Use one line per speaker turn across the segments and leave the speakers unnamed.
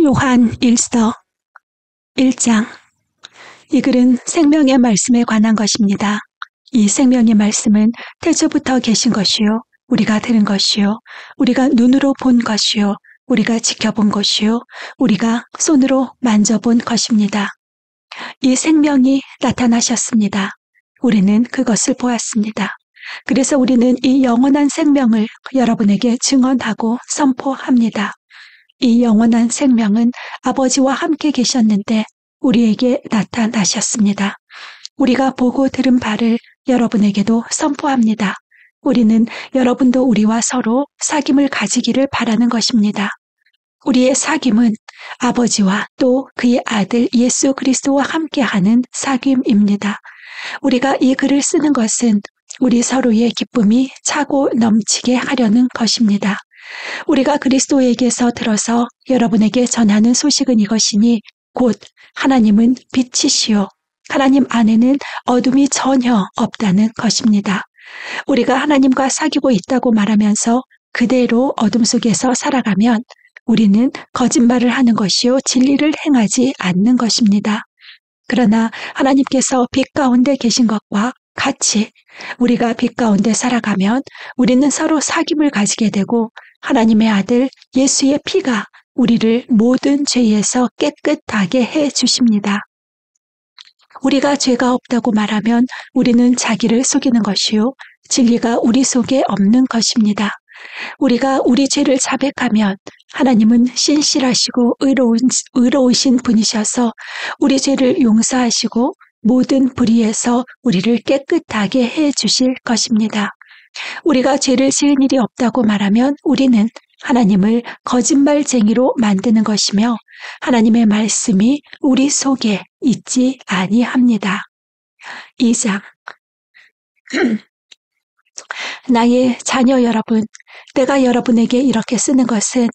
요한 1서 1장. 이 글은 생명의 말씀에 관한 것입니다. 이 생명의 말씀은 태초부터 계신 것이요, 우리가 들은 것이요, 우리가 눈으로 본 것이요, 우리가 지켜본 것이요, 우리가 손으로 만져본 것입니다. 이 생명이 나타나셨습니다. 우리는 그것을 보았습니다. 그래서 우리는 이 영원한 생명을 여러분에게 증언하고 선포합니다. 이 영원한 생명은 아버지와 함께 계셨는데 우리에게 나타나셨습니다. 우리가 보고 들은 바를 여러분에게도 선포합니다. 우리는 여러분도 우리와 서로 사귐을 가지기를 바라는 것입니다. 우리의 사귐은 아버지와 또 그의 아들 예수 그리스도와 함께하는 사귐입니다. 우리가 이 글을 쓰는 것은 우리 서로의 기쁨이 차고 넘치게 하려는 것입니다. 우리가 그리스도에게서 들어서 여러분에게 전하는 소식은 이것이니 곧 하나님은 빛이시요 하나님 안에는 어둠이 전혀 없다는 것입니다. 우리가 하나님과 사귀고 있다고 말하면서 그대로 어둠 속에서 살아가면 우리는 거짓말을 하는 것이요 진리를 행하지 않는 것입니다. 그러나 하나님께서 빛 가운데 계신 것과 같이 우리가 빛 가운데 살아가면 우리는 서로 사귐을 가지게 되고 하나님의 아들 예수의 피가 우리를 모든 죄에서 깨끗하게 해 주십니다. 우리가 죄가 없다고 말하면 우리는 자기를 속이는 것이요 진리가 우리 속에 없는 것입니다. 우리가 우리 죄를 자백하면 하나님은 신실하시고 의로우신 분이셔서 우리 죄를 용서하시고 모든 불의에서 우리를 깨끗하게 해 주실 것입니다. 우리가 죄를 지은 일이 없다고 말하면 우리는 하나님을 거짓말쟁이로 만드는 것이며 하나님의 말씀이 우리 속에 있지 아니합니다. 2장. 나의 자녀 여러분, 내가 여러분에게 이렇게 쓰는 것은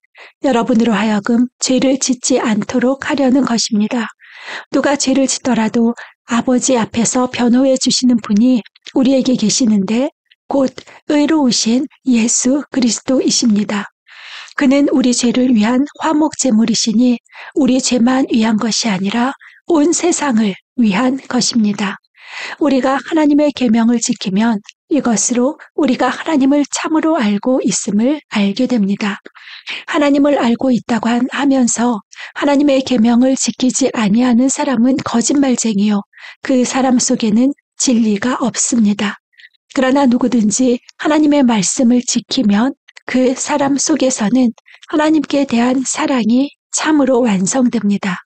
여러분으로 하여금 죄를 짓지 않도록 하려는 것입니다. 누가 죄를 짓더라도 아버지 앞에서 변호해 주시는 분이 우리에게 계시는데 곧 의로우신 예수 그리스도이십니다. 그는 우리 죄를 위한 화목제물이시니 우리 죄만 위한 것이 아니라 온 세상을 위한 것입니다. 우리가 하나님의 계명을 지키면 이것으로 우리가 하나님을 참으로 알고 있음을 알게 됩니다. 하나님을 알고 있다고 하면서 하나님의 계명을 지키지 아니하는 사람은 거짓말쟁이요 그 사람 속에는 진리가 없습니다. 그러나 누구든지 하나님의 말씀을 지키면 그 사람 속에서는 하나님께 대한 사랑이 참으로 완성됩니다.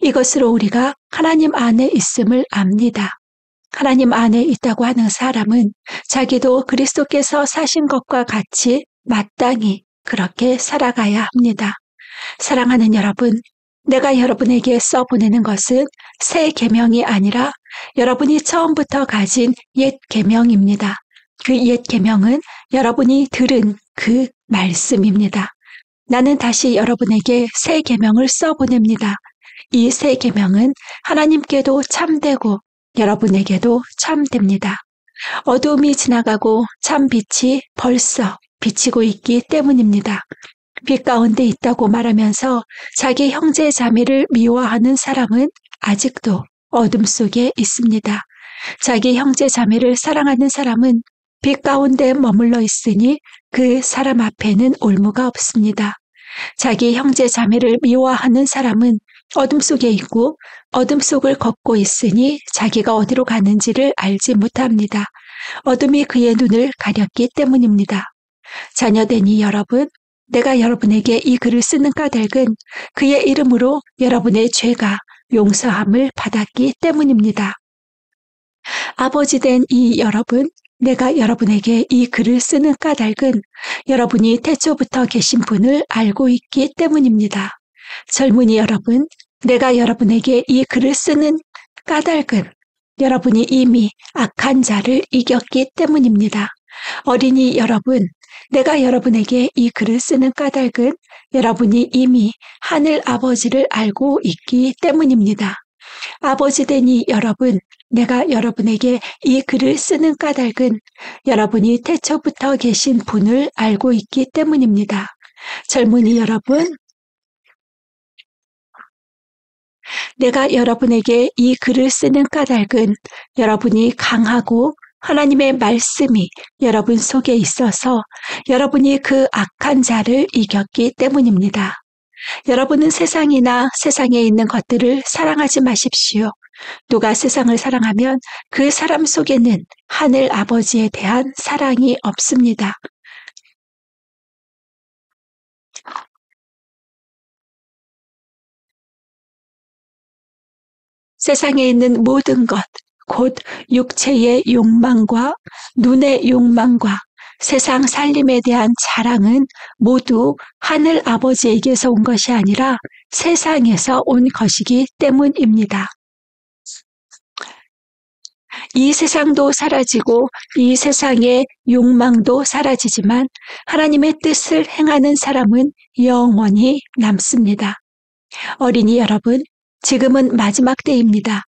이것으로 우리가 하나님 안에 있음을 압니다. 하나님 안에 있다고 하는 사람은 자기도 그리스도께서 사신 것과 같이 마땅히 그렇게 살아가야 합니다. 사랑하는 여러분, 내가 여러분에게 써보내는 것은 새 계명이 아니라 여러분이 처음부터 가진 옛 계명입니다. 그 옛 계명은 여러분이 들은 그 말씀입니다. 나는 다시 여러분에게 새 계명을 써보냅니다. 이 새 계명은 하나님께도 참되고 여러분에게도 참됩니다. 어두움이 지나가고 참 빛이 벌써 비치고 있기 때문입니다. 빛 가운데 있다고 말하면서 자기 형제 자매를 미워하는 사람은 아직도 어둠 속에 있습니다. 자기 형제 자매를 사랑하는 사람은 빛 가운데 머물러 있으니 그 사람 앞에는 올무가 없습니다. 자기 형제 자매를 미워하는 사람은 어둠 속에 있고 어둠 속을 걷고 있으니 자기가 어디로 가는지를 알지 못합니다. 어둠이 그의 눈을 가렸기 때문입니다. 자녀되니 여러분, 내가 여러분에게 이 글을 쓰는 까닭은 그의 이름으로 여러분의 죄가 용서함을 받았기 때문입니다. 아버지 된 이 여러분, 내가 여러분에게 이 글을 쓰는 까닭은 여러분이 태초부터 계신 분을 알고 있기 때문입니다. 젊은이 여러분, 내가 여러분에게 이 글을 쓰는 까닭은 여러분이 이미 악한 자를 이겼기 때문입니다. 어린이 여러분, 내가 여러분에게 이 글을 쓰는 까닭은 여러분이 이미 하늘 아버지를 알고 있기 때문입니다. 아버지 되니 여러분, 내가 여러분에게 이 글을 쓰는 까닭은 여러분이 태초부터 계신 분을 알고 있기 때문입니다. 젊은이 여러분, 내가 여러분에게 이 글을 쓰는 까닭은 여러분이 강하고 하나님의 말씀이 여러분 속에 있어서 여러분이 그 악한 자를 이겼기 때문입니다. 여러분은 세상이나 세상에 있는 것들을 사랑하지 마십시오. 누가 세상을 사랑하면 그 사람 속에는 하늘 아버지에 대한 사랑이 없습니다. 세상에 있는 모든 것, 곧 육체의 욕망과 눈의 욕망과 세상 살림에 대한 자랑은 모두 하늘 아버지에게서 온 것이 아니라 세상에서 온 것이기 때문입니다. 이 세상도 사라지고 이 세상의 욕망도 사라지지만 하나님의 뜻을 행하는 사람은 영원히 남습니다. 어린이 여러분, 지금은 마지막 때입니다.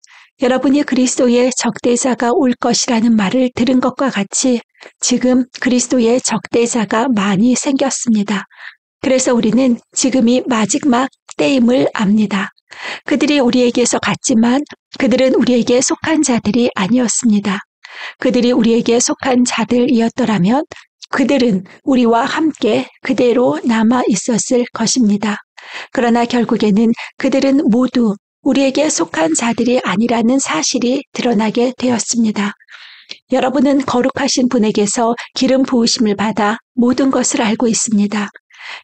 여러분이 그리스도의 적대자가 올 것이라는 말을 들은 것과 같이 지금 그리스도의 적대자가 많이 생겼습니다. 그래서 우리는 지금이 마지막 때임을 압니다. 그들이 우리에게서 갔지만 그들은 우리에게 속한 자들이 아니었습니다. 그들이 우리에게 속한 자들이었더라면 그들은 우리와 함께 그대로 남아 있었을 것입니다. 그러나 결국에는 그들은 모두 우리에게 속한 자들이 아니라는 사실이 드러나게 되었습니다. 여러분은 거룩하신 분에게서 기름 부으심을 받아 모든 것을 알고 있습니다.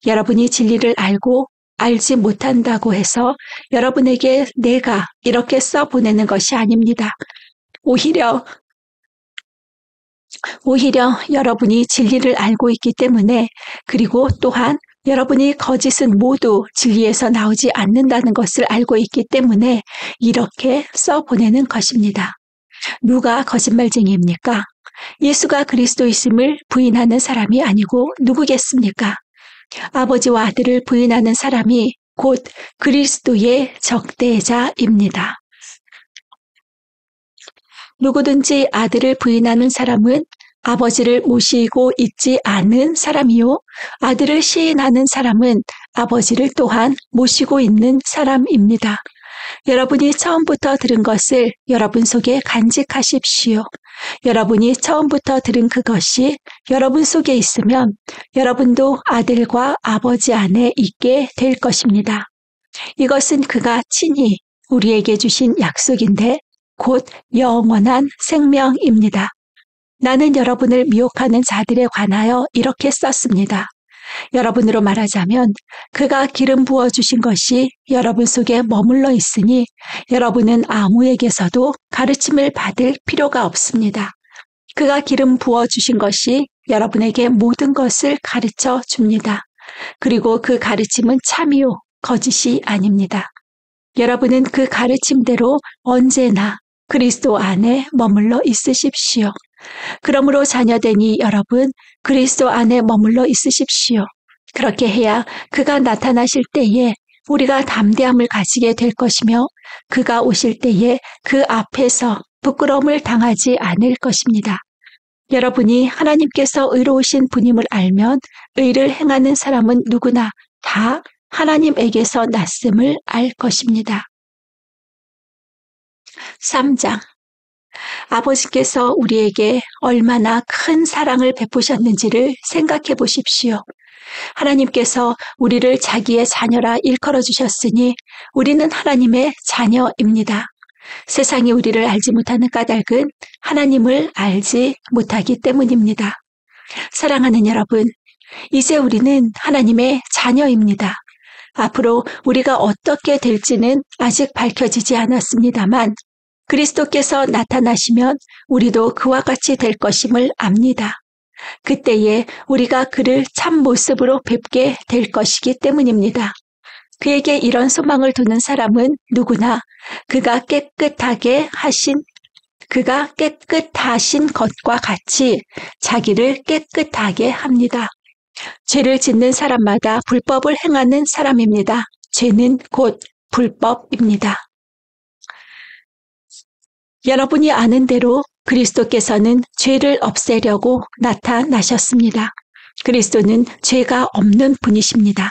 여러분이 진리를 알고 알지 못한다고 해서 여러분에게 내가 이렇게 써보내는 것이 아닙니다. 오히려 여러분이 진리를 알고 있기 때문에 그리고 또한 여러분이 거짓은 모두 진리에서 나오지 않는다는 것을 알고 있기 때문에 이렇게 써보내는 것입니다. 누가 거짓말쟁이입니까? 예수가 그리스도이심을 부인하는 사람이 아니고 누구겠습니까? 아버지와 아들을 부인하는 사람이 곧 그리스도의 적대자입니다. 누구든지 아들을 부인하는 사람은 아버지를 모시고 있지 않은 사람이요. 아들을 시인하는 사람은 아버지를 또한 모시고 있는 사람입니다. 여러분이 처음부터 들은 것을 여러분 속에 간직하십시오. 여러분이 처음부터 들은 그것이 여러분 속에 있으면 여러분도 아들과 아버지 안에 있게 될 것입니다. 이것은 그가 친히 우리에게 주신 약속인데 곧 영원한 생명입니다. 나는 여러분을 미혹하는 자들에 관하여 이렇게 썼습니다. 여러분으로 말하자면 그가 기름 부어주신 것이 여러분 속에 머물러 있으니 여러분은 아무에게서도 가르침을 받을 필요가 없습니다. 그가 기름 부어주신 것이 여러분에게 모든 것을 가르쳐 줍니다. 그리고 그 가르침은 참이요, 거짓이 아닙니다. 여러분은 그 가르침대로 언제나 그리스도 안에 머물러 있으십시오. 그러므로 자녀되니 여러분 그리스도 안에 머물러 있으십시오. 그렇게 해야 그가 나타나실 때에 우리가 담대함을 가지게 될 것이며 그가 오실 때에 그 앞에서 부끄러움을 당하지 않을 것입니다. 여러분이 하나님께서 의로우신 분임을 알면 의를 행하는 사람은 누구나 다 하나님에게서 났음을 알 것입니다. 3장 아버지께서 우리에게 얼마나 큰 사랑을 베푸셨는지를 생각해 보십시오. 하나님께서 우리를 자기의 자녀라 일컬어 주셨으니 우리는 하나님의 자녀입니다. 세상이 우리를 알지 못하는 까닭은 하나님을 알지 못하기 때문입니다. 사랑하는 여러분, 이제 우리는 하나님의 자녀입니다. 앞으로 우리가 어떻게 될지는 아직 밝혀지지 않았습니다만 그리스도께서 나타나시면 우리도 그와 같이 될 것임을 압니다. 그때에 우리가 그를 참 모습으로 뵙게 될 것이기 때문입니다. 그에게 이런 소망을 두는 사람은 누구나 그가 깨끗하신 것과 같이 자기를 깨끗하게 합니다. 죄를 짓는 사람마다 불법을 행하는 사람입니다. 죄는 곧 불법입니다. 여러분이 아는 대로 그리스도께서는 죄를 없애려고 나타나셨습니다. 그리스도는 죄가 없는 분이십니다.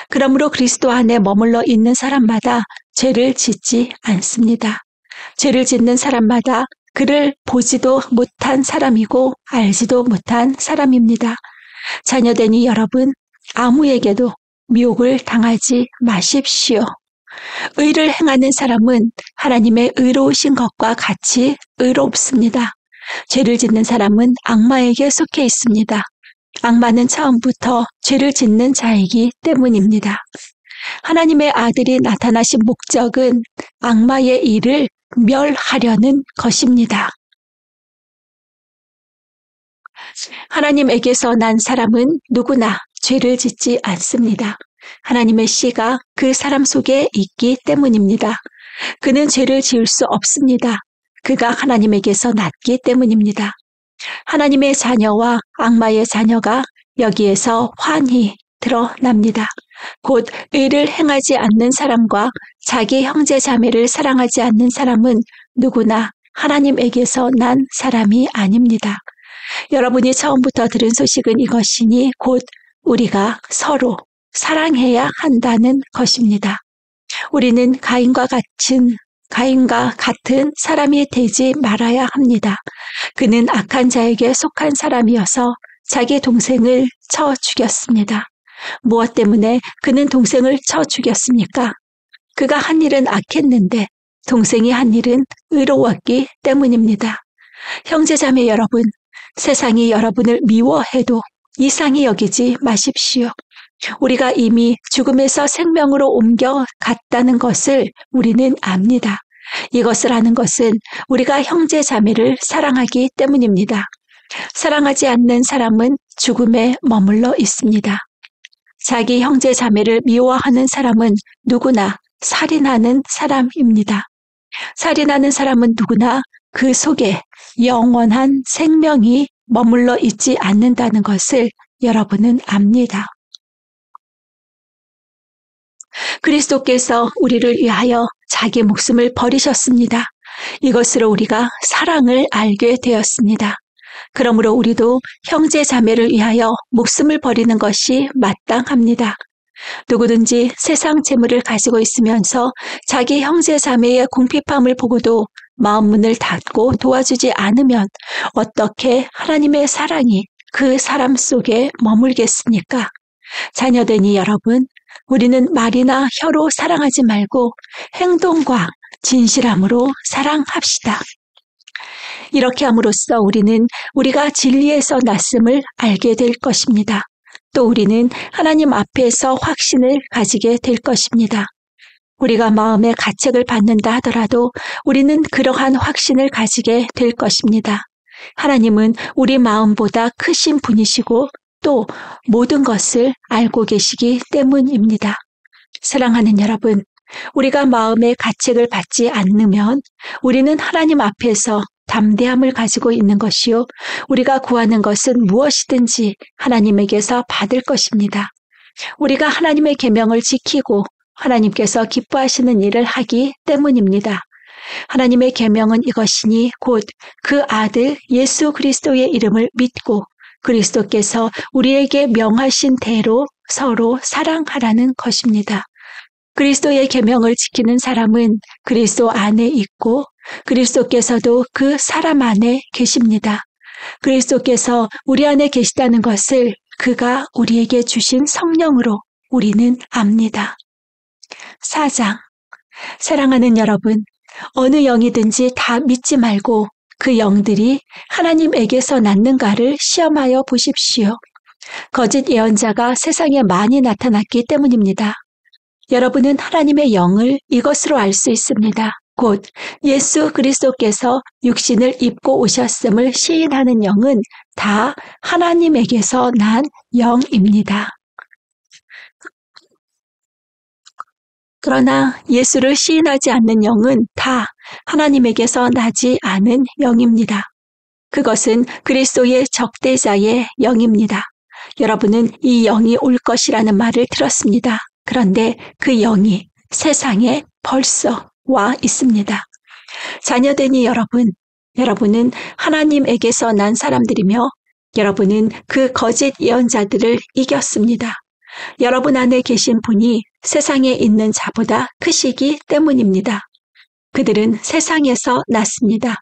그러므로 그리스도 안에 머물러 있는 사람마다 죄를 짓지 않습니다. 죄를 짓는 사람마다 그를 보지도 못한 사람이고 알지도 못한 사람입니다. 자녀되니 여러분, 아무에게도 미혹을 당하지 마십시오. 의를 행하는 사람은 하나님의 의로우신 것과 같이 의롭습니다. 죄를 짓는 사람은 악마에게 속해 있습니다. 악마는 처음부터 죄를 짓는 자이기 때문입니다. 하나님의 아들이 나타나신 목적은 악마의 일을 멸하려는 것입니다. 하나님에게서 난 사람은 누구나 죄를 짓지 않습니다. 하나님의 씨가 그 사람 속에 있기 때문입니다. 그는 죄를 지을 수 없습니다. 그가 하나님에게서 났기 때문입니다. 하나님의 자녀와 악마의 자녀가 여기에서 환히 드러납니다. 곧 의를 행하지 않는 사람과 자기 형제 자매를 사랑하지 않는 사람은 누구나 하나님에게서 난 사람이 아닙니다. 여러분이 처음부터 들은 소식은 이것이니 곧 우리가 서로 사랑해야 한다는 것입니다. 우리는 가인과 같은 사람이 되지 말아야 합니다. 그는 악한 자에게 속한 사람이어서 자기 동생을 쳐 죽였습니다. 무엇 때문에 그는 동생을 쳐 죽였습니까? 그가 한 일은 악했는데 동생이 한 일은 의로웠기 때문입니다. 형제자매 여러분, 세상이 여러분을 미워해도 이상히 여기지 마십시오. 우리가 이미 죽음에서 생명으로 옮겨갔다는 것을 우리는 압니다. 이것을 아는 것은 우리가 형제 자매를 사랑하기 때문입니다. 사랑하지 않는 사람은 죽음에 머물러 있습니다. 자기 형제 자매를 미워하는 사람은 누구나 살인하는 사람입니다. 살인하는 사람은 누구나 그 속에 영원한 생명이 머물러 있지 않는다는 것을 여러분은 압니다. 그리스도께서 우리를 위하여 자기 목숨을 버리셨습니다. 이것으로 우리가 사랑을 알게 되었습니다. 그러므로 우리도 형제 자매를 위하여 목숨을 버리는 것이 마땅합니다. 누구든지 세상 재물을 가지고 있으면서 자기 형제 자매의 궁핍함을 보고도 마음 문을 닫고 도와주지 않으면 어떻게 하나님의 사랑이 그 사람 속에 머물겠습니까? 자녀되니 여러분, 우리는 말이나 혀로 사랑하지 말고 행동과 진실함으로 사랑합시다. 이렇게 함으로써 우리는 우리가 진리에서 났음을 알게 될 것입니다. 또 우리는 하나님 앞에서 확신을 가지게 될 것입니다. 우리가 마음의 가책을 받는다 하더라도 우리는 그러한 확신을 가지게 될 것입니다. 하나님은 우리 마음보다 크신 분이시고 또 모든 것을 알고 계시기 때문입니다. 사랑하는 여러분, 우리가 마음의 가책을 받지 않으면 우리는 하나님 앞에서 담대함을 가지고 있는 것이요, 우리가 구하는 것은 무엇이든지 하나님에게서 받을 것입니다. 우리가 하나님의 계명을 지키고 하나님께서 기뻐하시는 일을 하기 때문입니다. 하나님의 계명은 이것이니 곧 그 아들 예수 그리스도의 이름을 믿고 그리스도께서 우리에게 명하신 대로 서로 사랑하라는 것입니다. 그리스도의 계명을 지키는 사람은 그리스도 안에 있고 그리스도께서도 그 사람 안에 계십니다. 그리스도께서 우리 안에 계시다는 것을 그가 우리에게 주신 성령으로 우리는 압니다. 4장. 사랑하는 여러분, 어느 영이든지 다 믿지 말고 그 영들이 하나님에게서 났는가를 시험하여 보십시오. 거짓 예언자가 세상에 많이 나타났기 때문입니다. 여러분은 하나님의 영을 이것으로 알 수 있습니다. 곧 예수 그리스도께서 육신을 입고 오셨음을 시인하는 영은 다 하나님에게서 난 영입니다. 그러나 예수를 시인하지 않는 영은 다 하나님에게서 나지 않은 영입니다. 그것은 그리스도의 적대자의 영입니다. 여러분은 이 영이 올 것이라는 말을 들었습니다. 그런데 그 영이 세상에 벌써 와 있습니다. 자녀되니 여러분은 하나님에게서 난 사람들이며 여러분은 그 거짓 예언자들을 이겼습니다. 여러분 안에 계신 분이 세상에 있는 자보다 크시기 때문입니다. 그들은 세상에서 났습니다.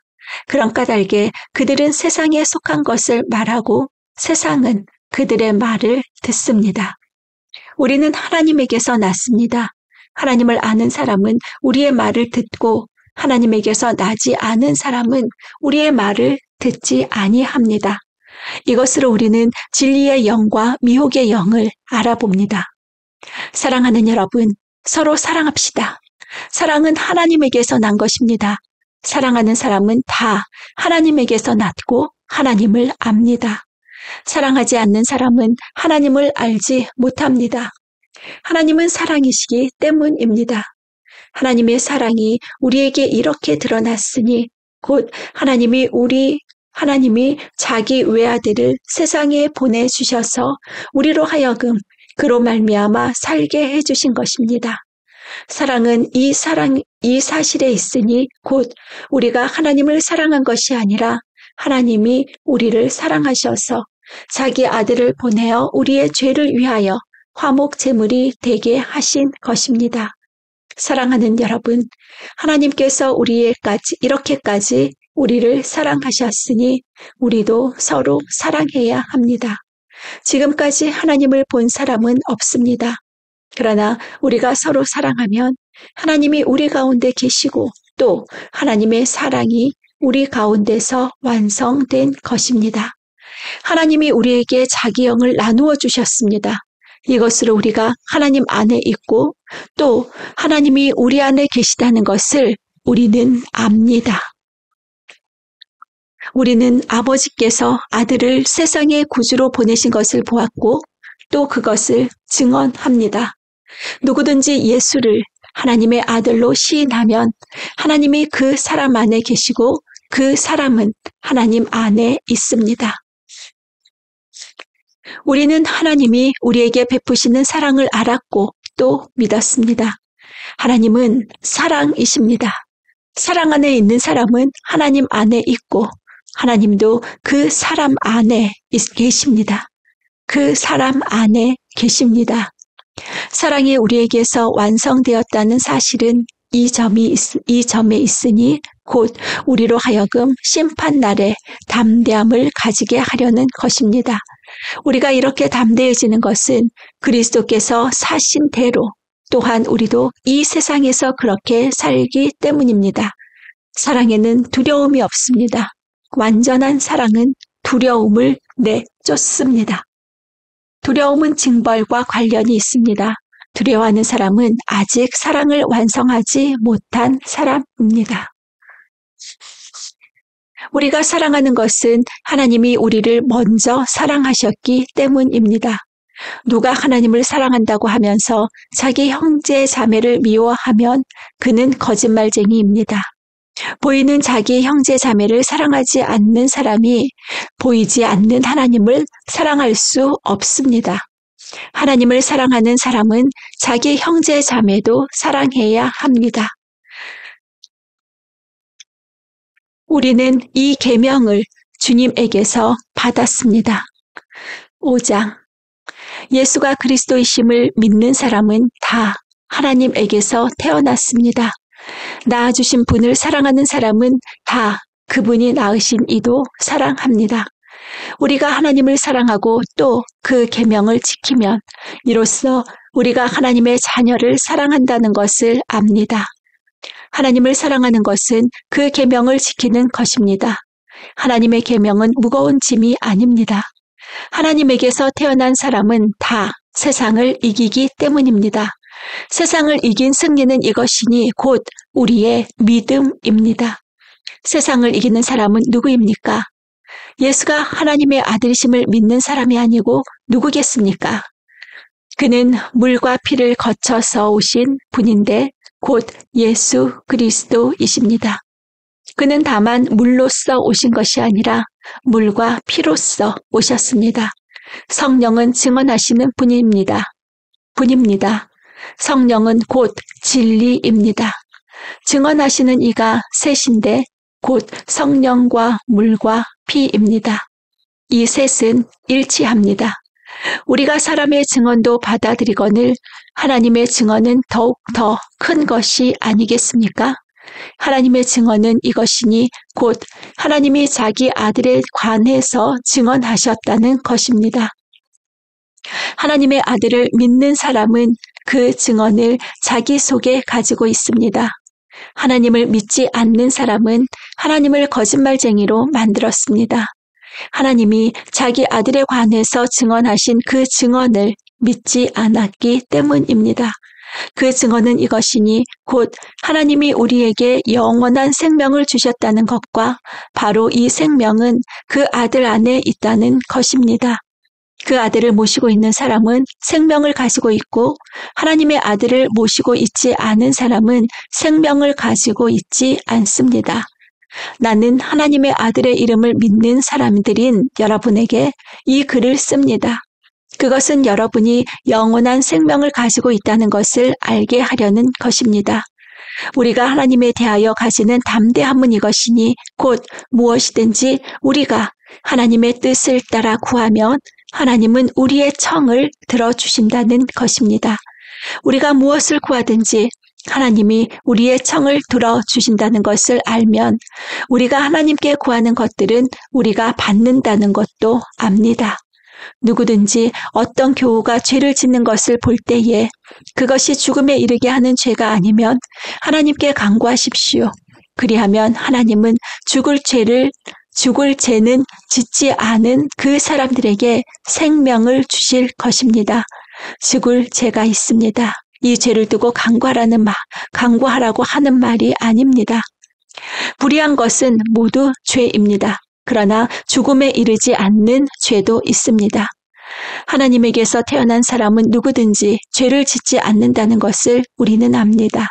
그런 까닭에 그들은 세상에 속한 것을 말하고 세상은 그들의 말을 듣습니다. 우리는 하나님에게서 났습니다. 하나님을 아는 사람은 우리의 말을 듣고 하나님에게서 나지 않은 사람은 우리의 말을 듣지 아니합니다. 이것으로 우리는 진리의 영과 미혹의 영을 알아봅니다. 사랑하는 여러분, 서로 사랑합시다. 사랑은 하나님에게서 난 것입니다. 사랑하는 사람은 다 하나님에게서 났고 하나님을 압니다. 사랑하지 않는 사람은 하나님을 알지 못합니다. 하나님은 사랑이시기 때문입니다. 하나님의 사랑이 우리에게 이렇게 드러났으니 곧 하나님이 자기 외아들을 세상에 보내주셔서 우리로 하여금 그로 말미암아 살게 해주신 것입니다. 사랑은 이 사실에 있으니 곧 우리가 하나님을 사랑한 것이 아니라 하나님이 우리를 사랑하셔서 자기 아들을 보내어 우리의 죄를 위하여 화목 제물이 되게 하신 것입니다. 사랑하는 여러분, 하나님께서 이렇게까지 우리를 사랑하셨으니 우리도 서로 사랑해야 합니다. 지금까지 하나님을 본 사람은 없습니다. 그러나 우리가 서로 사랑하면 하나님이 우리 가운데 계시고 또 하나님의 사랑이 우리 가운데서 완성된 것입니다. 하나님이 우리에게 자기 영을 나누어 주셨습니다. 이것으로 우리가 하나님 안에 있고 또 하나님이 우리 안에 계시다는 것을 우리는 압니다. 우리는 아버지께서 아들을 세상의 구주로 보내신 것을 보았고 또 그것을 증언합니다. 누구든지 예수를 하나님의 아들로 시인하면 하나님이 그 사람 안에 계시고 그 사람은 하나님 안에 있습니다. 우리는 하나님이 우리에게 베푸시는 사랑을 알았고 또 믿었습니다. 하나님은 사랑이십니다. 사랑 안에 있는 사람은 하나님 안에 있고 하나님도 그 사람 안에 계십니다. 그 사람 안에 계십니다. 사랑이 우리에게서 완성되었다는 사실은 이 점에 있으니 곧 우리로 하여금 심판날에 담대함을 가지게 하려는 것입니다. 우리가 이렇게 담대해지는 것은 그리스도께서 사신 대로 또한 우리도 이 세상에서 그렇게 살기 때문입니다. 사랑에는 두려움이 없습니다. 완전한 사랑은 두려움을 내쫓습니다. 두려움은 징벌과 관련이 있습니다. 두려워하는 사람은 아직 사랑을 완성하지 못한 사람입니다. 우리가 사랑하는 것은 하나님이 우리를 먼저 사랑하셨기 때문입니다. 누가 하나님을 사랑한다고 하면서 자기 형제 자매를 미워하면 그는 거짓말쟁이입니다. 보이는 자기 형제 자매를 사랑하지 않는 사람이 보이지 않는 하나님을 사랑할 수 없습니다. 하나님을 사랑하는 사람은 자기 형제 자매도 사랑해야 합니다. 우리는 이 계명을 주님에게서 받았습니다. 5장. 예수가 그리스도이심을 믿는 사람은 다 하나님에게서 태어났습니다. 낳아주신 분을 사랑하는 사람은 다 그분이 낳으신 이도 사랑합니다. 우리가 하나님을 사랑하고 또 그 계명을 지키면 이로써 우리가 하나님의 자녀를 사랑한다는 것을 압니다. 하나님을 사랑하는 것은 그 계명을 지키는 것입니다. 하나님의 계명은 무거운 짐이 아닙니다. 하나님에게서 태어난 사람은 다 세상을 이기기 때문입니다. 세상을 이긴 승리는 이것이니 곧 우리의 믿음입니다. 세상을 이기는 사람은 누구입니까? 예수가 하나님의 아들이심을 믿는 사람이 아니고 누구겠습니까? 그는 물과 피를 거쳐서 오신 분인데 곧 예수 그리스도이십니다. 그는 다만 물로써 오신 것이 아니라 물과 피로써 오셨습니다. 성령은 증언하시는 분입니다. 성령은 곧 진리입니다. 증언하시는 이가 셋인데 곧 성령과 물과 피입니다. 이 셋은 일치합니다. 우리가 사람의 증언도 받아들이거늘 하나님의 증언은 더욱 더 큰 것이 아니겠습니까? 하나님의 증언은 이것이니 곧 하나님이 자기 아들에 관해서 증언하셨다는 것입니다. 하나님의 아들을 믿는 사람은 그 증언을 자기 속에 가지고 있습니다. 하나님을 믿지 않는 사람은 하나님을 거짓말쟁이로 만들었습니다. 하나님이 자기 아들에 관해서 증언하신 그 증언을 믿지 않았기 때문입니다. 그 증언은 이것이니 곧 하나님이 우리에게 영원한 생명을 주셨다는 것과 바로 이 생명은 그 아들 안에 있다는 것입니다. 그 아들을 모시고 있는 사람은 생명을 가지고 있고 하나님의 아들을 모시고 있지 않은 사람은 생명을 가지고 있지 않습니다. 나는 하나님의 아들의 이름을 믿는 사람들인 여러분에게 이 글을 씁니다. 그것은 여러분이 영원한 생명을 가지고 있다는 것을 알게 하려는 것입니다. 우리가 하나님에 대하여 가지는 담대함은 이것이니 곧 무엇이든지 우리가 하나님의 뜻을 따라 구하면 하나님은 우리의 청을 들어주신다는 것입니다. 우리가 무엇을 구하든지 하나님이 우리의 청을 들어주신다는 것을 알면 우리가 하나님께 구하는 것들은 우리가 받는다는 것도 압니다. 누구든지 어떤 교우가 죄를 짓는 것을 볼 때에 그것이 죽음에 이르게 하는 죄가 아니면 하나님께 간구하십시오. 그리하면 하나님은 죽을 죄는 짓지 않은 그 사람들에게 생명을 주실 것입니다. 죽을 죄가 있습니다. 이 죄를 두고 간구하라고 하는 말이 아닙니다. 불의한 것은 모두 죄입니다. 그러나 죽음에 이르지 않는 죄도 있습니다. 하나님에게서 태어난 사람은 누구든지 죄를 짓지 않는다는 것을 우리는 압니다.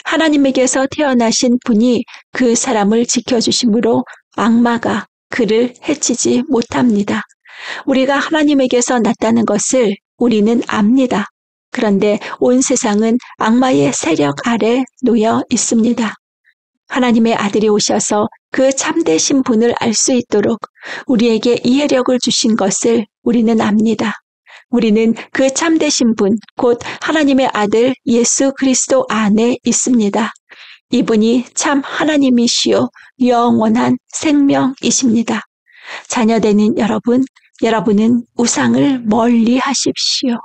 하나님에게서 태어나신 분이 그 사람을 지켜주심으로 악마가 그를 해치지 못합니다. 우리가 하나님에게서 났다는 것을 우리는 압니다. 그런데 온 세상은 악마의 세력 아래 놓여 있습니다. 하나님의 아들이 오셔서 그 참되신 분을 알 수 있도록 우리에게 이해력을 주신 것을 우리는 압니다. 우리는 그 참되신 분, 곧 하나님의 아들 예수 그리스도 안에 있습니다. 이분이 참 하나님이시요 영원한 생명이십니다. 자녀되는 여러분, 여러분은 우상을 멀리 하십시오.